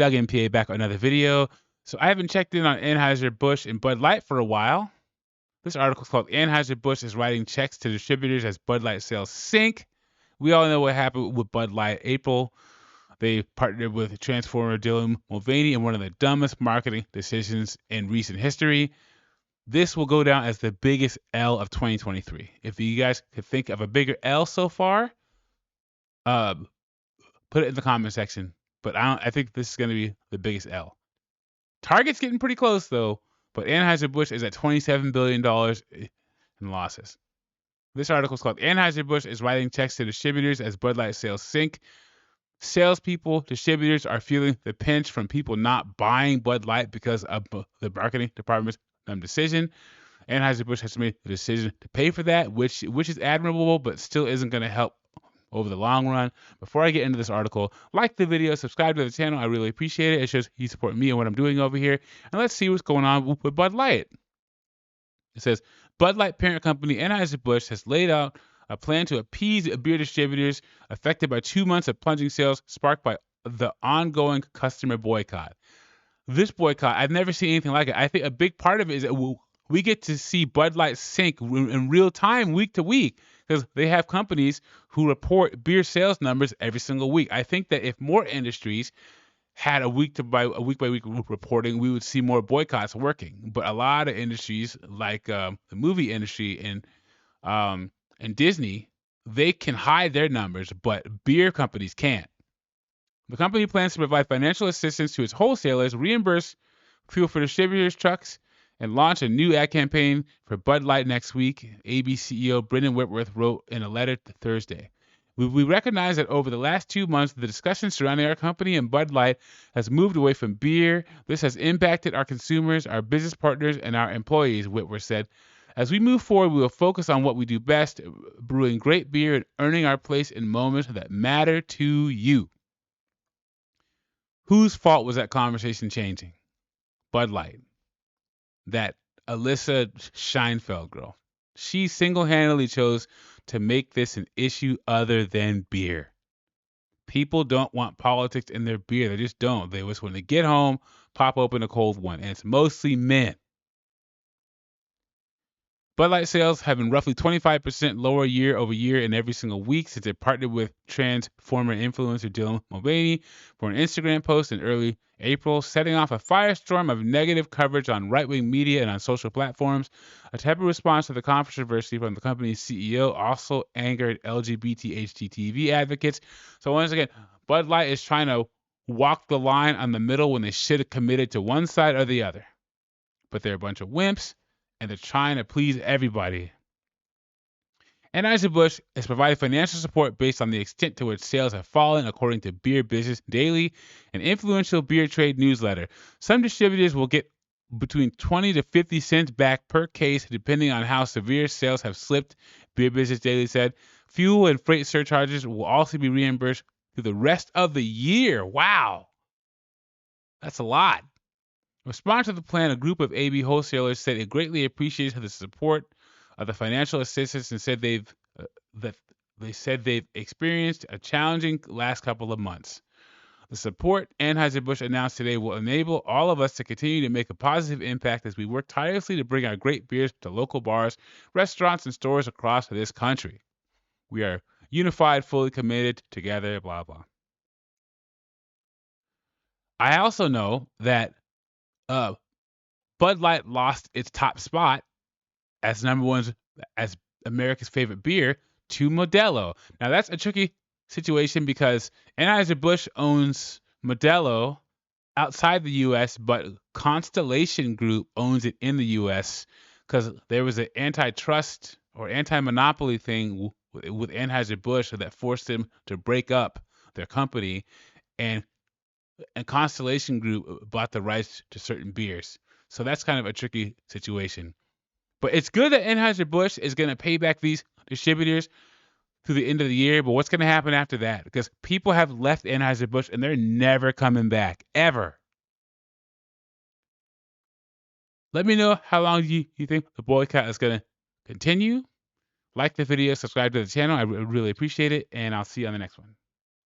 Doug MPA back with another video. So I haven't checked in on Anheuser-Busch and Bud Light for a while. This article is called Anheuser-Busch is writing checks to distributors as Bud Light sales sink. We all know what happened with Bud Light. April, they partnered with Transformer Dylan Mulvaney in one of the dumbest marketing decisions in recent history. This will go down as the biggest L of 2023. If you guys could think of a bigger L so far, put it in the comment section. But I think this is going to be the biggest L. Target's getting pretty close though, but Anheuser-Busch is at $27 billion in losses. This article is called Anheuser-Busch is writing checks to distributors as Bud Light sales sink. Salespeople, distributors are feeling the pinch from people not buying Bud Light because of the marketing department's decision. Anheuser-Busch has made the decision to pay for that, which is admirable, but still isn't going to help over the long run. Before I get into this article, like the video, subscribe to the channel. I really appreciate it. It shows you support me and what I'm doing over here. And let's see what's going on with Bud Light. It says, Bud Light parent company Anheuser-Busch has laid out a plan to appease beer distributors affected by 2 months of plunging sales sparked by the ongoing customer boycott. This boycott, I've never seen anything like it. I think a big part of it is that we get to see Bud Light sink in real time, week to week, because they have companies who report beer sales numbers every single week. I think that if more industries had a week by week reporting, we would see more boycotts working. But a lot of industries, like the movie industry and Disney, they can hide their numbers, but beer companies can't. The company plans to provide financial assistance to its wholesalers, reimburse fuel for distributors' trucks, and launch a new ad campaign for Bud Light next week, AB CEO Brendan Whitworth wrote in a letter Thursday. We recognize that over the last 2 months, the discussion surrounding our company and Bud Light has moved away from beer. This has impacted our consumers, our business partners, and our employees, Whitworth said. As we move forward, we will focus on what we do best, brewing great beer and earning our place in moments that matter to you. Whose fault was that conversation changing? Bud Light. That Alyssa Scheinfeld girl. She single-handedly chose to make this an issue other than beer. People don't want politics in their beer. They just don't. They just, when they get home, pop open a cold one. And it's mostly men. Bud Light sales have been roughly 25% lower year over year in every single week since it partnered with Transformer influencer Dylan Mulvaney for an Instagram post in early April, setting off a firestorm of negative coverage on right-wing media and on social platforms. A tepid response to the controversy from the company's CEO also angered LGBT HGTV advocates. So once again, Bud Light is trying to walk the line on the middle when they should have committed to one side or the other. But they're a bunch of wimps, and they're trying to please everybody. Anheuser-Busch has provided financial support based on the extent to which sales have fallen, according to Beer Business Daily, an influential beer trade newsletter. Some distributors will get between 20 to 50 cents back per case, depending on how severe sales have slipped, Beer Business Daily said. Fuel and freight surcharges will also be reimbursed through the rest of the year. Wow. That's a lot. In response to the plan, a group of AB wholesalers said it greatly appreciates the support of the financial assistance and said they've experienced a challenging last couple of months. The support Anheuser-Busch announced today will enable all of us to continue to make a positive impact as we work tirelessly to bring our great beers to local bars, restaurants, and stores across this country. We are unified, fully committed, together, blah, blah. I also know that Bud Light lost its top spot as number one, as America's favorite beer, to Modelo. Now that's a tricky situation because Anheuser-Busch owns Modelo outside the U.S., but Constellation Group owns it in the U.S. because there was an antitrust or anti-monopoly thing with Anheuser-Busch that forced them to break up their company, and Constellation Group bought the rights to certain beers. So that's kind of a tricky situation. But it's good that Anheuser-Busch is going to pay back these distributors through the end of the year. But what's going to happen after that? Because people have left Anheuser-Busch and they're never coming back, ever. Let me know how long you think the boycott is going to continue. Like the video, subscribe to the channel. I really appreciate it. And I'll see you on the next one.